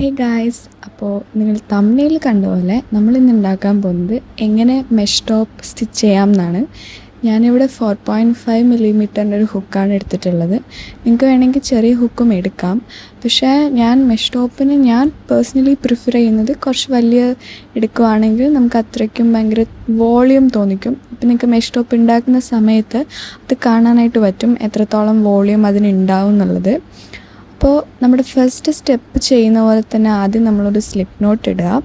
Hey guys, അപ്പോൾ നിങ്ങൾ thumbnail കണ്ട പോലെ നമ്മളിന്ന് ഉണ്ടാക്കാൻ പോകുന്നത് എങ്ങനെ മെഷ് ടോപ്പ് സ്റ്റിച്ച് ചെയ്യാം എന്നാണ്. ഞാനിവിടെ 4.5 മില്ലിമീറ്ററിൻ്റെ ഒരു ഹുക്കാണ് എടുത്തിട്ടുള്ളത്. നിങ്ങൾക്ക് വേണമെങ്കിൽ ചെറിയ ഹുക്കും എടുക്കാം. പക്ഷേ ഞാൻ മെഷ് ടോപ്പിന് പേഴ്സണലി പ്രിഫർ ചെയ്യുന്നത് കുറച്ച് വലിയ എടുക്കുകയാണെങ്കിൽ നമുക്ക് അത്രയ്ക്കും ഭയങ്കര വോളിയം തോന്നിക്കും. ഇപ്പം നിങ്ങൾക്ക് മെഷ് ടോപ്പ് ഉണ്ടാക്കുന്ന സമയത്ത് അത് കാണാനായിട്ട് പറ്റും എത്രത്തോളം വോളിയം അതിനുണ്ടാവും എന്നുള്ളത്. അപ്പോൾ നമ്മുടെ ഫസ്റ്റ് സ്റ്റെപ്പ് ചെയ്യുന്ന പോലെ തന്നെ ആദ്യം നമ്മളൊരു സ്ലിപ്പ് നോട്ട് ഇടുക.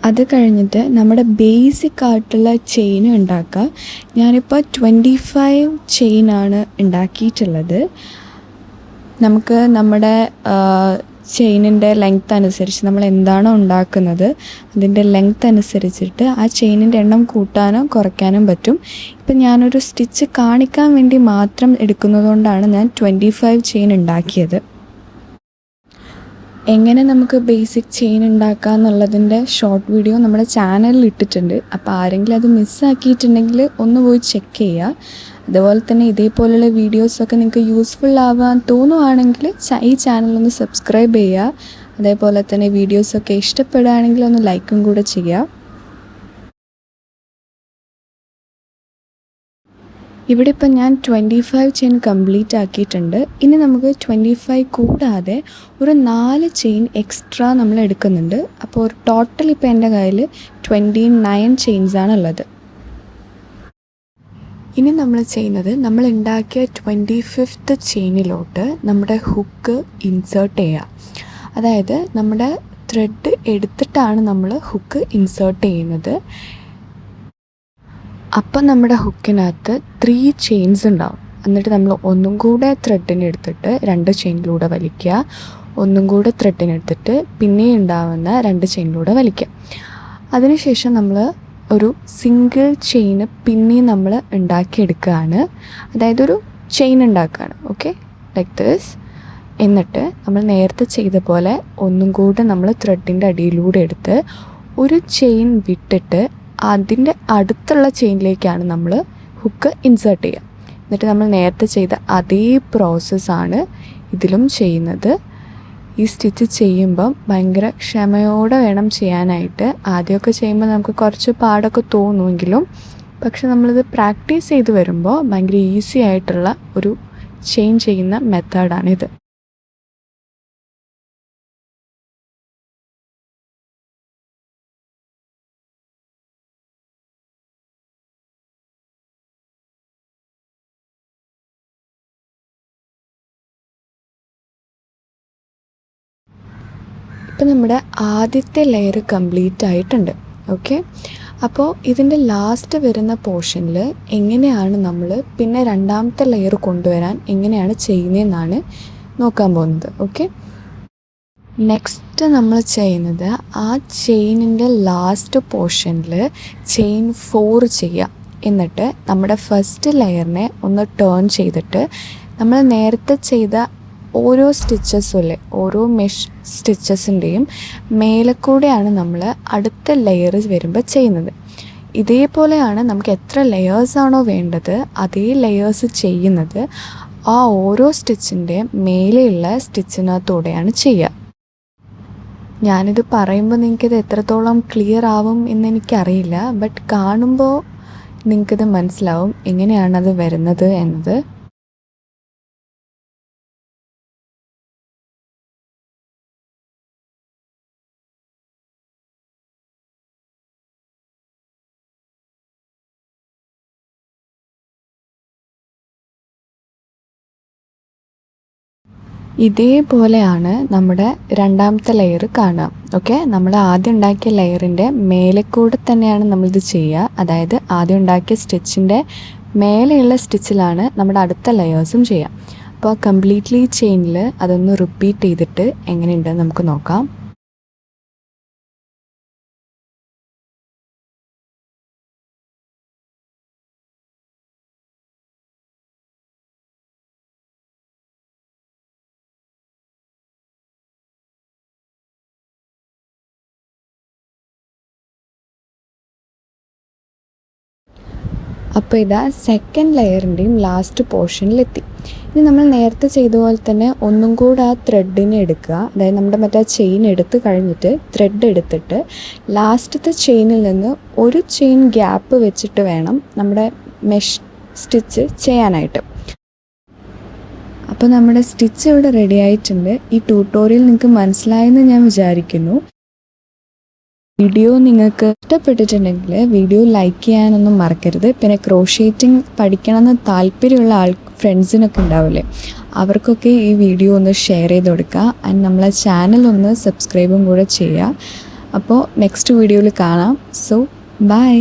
അത് കഴിഞ്ഞിട്ട് നമ്മുടെ ബേസിക് ആയിട്ടുള്ള ചെയിൻ ഉണ്ടാക്കുക. ഞാനിപ്പോൾ 25 ചെയിനാണ് ഉണ്ടാക്കിയിട്ടുള്ളത്. നമുക്ക് നമ്മുടെ ചെയിനിൻ്റെ ലെങ്ത്ത് അനുസരിച്ച് നമ്മൾ എന്താണോ ഉണ്ടാക്കുന്നത് അതിൻ്റെ ലെങ്ത്ത് അനുസരിച്ചിട്ട് ആ ചെയിനിൻ്റെ എണ്ണം കൂട്ടാനോ കുറയ്ക്കാനും പറ്റും. ഇപ്പം ഞാനൊരു സ്റ്റിച്ച് കാണിക്കാൻ വേണ്ടി മാത്രം എടുക്കുന്നതുകൊണ്ടാണ് ഞാൻ 25 ചെയിൻ ഉണ്ടാക്കിയത്. എങ്ങനെ നമുക്ക് ബേസിക് ചെയിൻ ഉണ്ടാക്കുക എന്നുള്ളതിൻ്റെ ഷോർട്ട് വീഡിയോ നമ്മുടെ ചാനലിൽ ഇട്ടിട്ടുണ്ട്. അപ്പോൾ ആരെങ്കിലും അത് മിസ്സാക്കിയിട്ടുണ്ടെങ്കിൽ ഒന്ന് പോയി ചെക്ക് ചെയ്യുക. അതുപോലെ തന്നെ ഇതേപോലെയുള്ള വീഡിയോസൊക്കെ നിങ്ങൾക്ക് യൂസ്ഫുൾ ആവാൻ തോന്നുവാണെങ്കിൽ ഈ ചാനലൊന്ന് സബ്സ്ക്രൈബ് ചെയ്യുക. അതേപോലെ തന്നെ വീഡിയോസൊക്കെ ഇഷ്ടപ്പെടുകയാണെങ്കിൽ ഒന്ന് ലൈക്കും കൂടെ ചെയ്യുക. ഇവിടെ ഇപ്പം ഞാൻ 25 ചെയിൻ കംപ്ലീറ്റ് ആക്കിയിട്ടുണ്ട്. ഇനി നമുക്ക് 25 കൂടാതെ ഒരു 4 ചെയിൻ എക്സ്ട്രാ നമ്മൾ എടുക്കുന്നുണ്ട്. അപ്പോൾ ഒരു ടോട്ടൽ ഇപ്പോൾ എൻ്റെ കയ്യിൽ 29 ചെയിൻസാണ് ഉള്ളത്. ഇനി നമ്മൾ ചെയ്യുന്നത് നമ്മൾ ഉണ്ടാക്കിയ 25th ചെയിനിലോട്ട് നമ്മുടെ ഹുക്ക് ഇൻസേർട്ട് ചെയ്യുക. അതായത് നമ്മുടെ ത്രെഡ് എടുത്തിട്ടാണ് നമ്മൾ ഹുക്ക് ഇൻസേർട്ട് ചെയ്യുന്നത്. അപ്പം നമ്മുടെ ഹുക്കിനകത്ത് 3 ചെയിൻസ് ഉണ്ടാവും. എന്നിട്ട് നമ്മൾ ഒന്നും കൂടെ ത്രെഡിനെ എടുത്തിട്ട് 2 ചെയിനിലൂടെ വലിക്കുക. ഒന്നും കൂടെ ത്രെഡിനെ എടുത്തിട്ട് പിന്നെയും ഉണ്ടാവുന്ന 2 ചെയിനിലൂടെ വലിക്കുക. അതിനുശേഷം നമ്മൾ ഒരു സിംഗിൾ ചെയിന് പിന്നെയും നമ്മൾ ഉണ്ടാക്കിയെടുക്കുകയാണ്. അതായത് ഒരു ചെയിൻ ഉണ്ടാക്കുകയാണ്. Okay, like this. എന്നിട്ട് നമ്മൾ നേരത്തെ ചെയ്ത പോലെ ഒന്നും കൂടെ നമ്മൾ ത്രെഡിൻ്റെ അടിയിലൂടെ എടുത്ത് ഒരു ചെയിൻ വിട്ടിട്ട് അതിൻ്റെ അടുത്തുള്ള ചെയിനിലേക്കാണ് നമ്മൾ ഹുക്ക് ഇൻസേർട്ട് ചെയ്യുക. എന്നിട്ട് നമ്മൾ നേരത്തെ ചെയ്ത അതേ പ്രോസസ്സാണ് ഇതിലും ചെയ്യുന്നത്. ഈ സ്റ്റിച്ച് ചെയ്യുമ്പം ഭയങ്കര ക്ഷമയോടെ വേണം ചെയ്യാനായിട്ട്. ആദ്യമൊക്കെ ചെയ്യുമ്പോൾ നമുക്ക് കുറച്ച് പാടൊക്കെ തോന്നുമെങ്കിലും പക്ഷെ നമ്മളിത് പ്രാക്ടീസ് ചെയ്ത് വരുമ്പോൾ ഭയങ്കര ഈസി ആയിട്ടുള്ള ഒരു ചെയിൻ ചെയ്യുന്ന മെത്തേഡാണിത്. ഇപ്പം നമ്മുടെ ആദ്യത്തെ ലെയർ കംപ്ലീറ്റ് ആയിട്ടുണ്ട്. ഓക്കെ, അപ്പോൾ ഇതിൻ്റെ ലാസ്റ്റ് വരുന്ന പോർഷനിൽ എങ്ങനെയാണ് നമ്മൾ പിന്നെ രണ്ടാമത്തെ ലെയർ കൊണ്ടുവരാൻ എങ്ങനെയാണ് ചെയ്യുന്നതെന്നാണ് നോക്കാൻ പോകുന്നത്. ഓക്കെ, നെക്സ്റ്റ് നമ്മൾ ചെയ്യുന്നത് ആ ചെയിനിൻ്റെ ലാസ്റ്റ് പോർഷനിൽ ചെയിൻ 4 ചെയ്യുക. എന്നിട്ട് നമ്മുടെ ഫസ്റ്റ് ലെയറിനെ ഒന്ന് ടേൺ ചെയ്തിട്ട് നമ്മൾ നേരത്തെ ചെയ്ത ഓരോ സ്റ്റിച്ചസും അല്ലേ, ഓരോ മെഷ് സ്റ്റിച്ചസിൻ്റെയും മേലെക്കൂടെയാണ് നമ്മൾ അടുത്ത ലെയർ വരുമ്പോൾ ചെയ്യുന്നത്. ഇതേപോലെയാണ് നമുക്ക് എത്ര ലെയേഴ്സാണോ വേണ്ടത് അതേ ലെയേഴ്സ് ചെയ്യുന്നത് ആ ഓരോ സ്റ്റിച്ചിൻ്റെ മേലെയുള്ള സ്റ്റിച്ചിനകത്തൂടെയാണ് ചെയ്യുക. ഞാനിത് പറയുമ്പോൾ നിങ്ങൾക്കിത് എത്രത്തോളം ക്ലിയർ ആവും എന്നെനിക്കറിയില്ല. ബട്ട് കാണുമ്പോൾ നിങ്ങൾക്കിത് മനസ്സിലാവും എങ്ങനെയാണത് വരുന്നത് എന്നത്. ഇതേപോലെയാണ് നമ്മുടെ രണ്ടാമത്തെ ലെയർ കാണുക. ഓക്കെ, നമ്മൾ ആദ്യം ഉണ്ടാക്കിയ ലെയറിൻ്റെ മേലെക്കൂടെ തന്നെയാണ് നമ്മളിത് ചെയ്യുക. അതായത് ആദ്യം ഉണ്ടാക്കിയ സ്റ്റിച്ചിൻ്റെ മേലെയുള്ള സ്റ്റിച്ചിലാണ് നമ്മുടെ അടുത്ത ലെയേഴ്സും ചെയ്യുക. അപ്പോൾ കംപ്ലീറ്റ്ലി ചെയിനിൽ അതൊന്ന് റിപ്പീറ്റ് ചെയ്തിട്ട് എങ്ങനെയുണ്ടെന്ന് നമുക്ക് നോക്കാം. അപ്പോൾ ഇതാ സെക്കൻഡ് ലെയറിൻ്റെയും ലാസ്റ്റ് പോർഷനിലെത്തി. ഇനി നമ്മൾ നേരത്തെ ചെയ്ത പോലെ തന്നെ ഒന്നും കൂടെ ആ ത്രെഡിനെ എടുക്കുക, അതായത് നമ്മുടെ മറ്റേ ചെയിൻ എടുത്ത് കഴിഞ്ഞിട്ട് ത്രെഡ് എടുത്തിട്ട് ലാസ്റ്റത്തെ ചെയിനിൽ നിന്ന് ഒരു ചെയിൻ ഗ്യാപ്പ് വെച്ചിട്ട് വേണം നമ്മുടെ മെഷ് സ്റ്റിച്ച് ചെയ്യാനായിട്ട്. അപ്പോൾ നമ്മുടെ സ്റ്റിച്ച് ഇവിടെ റെഡി ആയിട്ടുണ്ട്. ഈ ട്യൂട്ടോറിയൽ നിങ്ങൾക്ക് മനസ്സിലായെന്ന് ഞാൻ വിചാരിക്കുന്നു. വീഡിയോ നിങ്ങൾക്ക് ഇഷ്ടപ്പെട്ടിട്ടുണ്ടെങ്കിൽ വീഡിയോ ലൈക്ക് ചെയ്യാനൊന്നും മറക്കരുത്. പിന്നെ ക്രോഷ്യേറ്റിംഗ് പഠിക്കണമെന്ന് താല്പര്യമുള്ള ഫ്രണ്ട്സിനൊക്കെ ഉണ്ടാവില്ലേ, അവർക്കൊക്കെ ഈ വീഡിയോ ഒന്ന് ഷെയർ ചെയ്ത് കൊടുക്കുക. ആൻഡ് നമ്മളെ ചാനൽ ഒന്ന് സബ്സ്ക്രൈബും കൂടെ ചെയ്യുക. അപ്പോൾ നെക്സ്റ്റ് വീഡിയോയിൽ കാണാം. So by.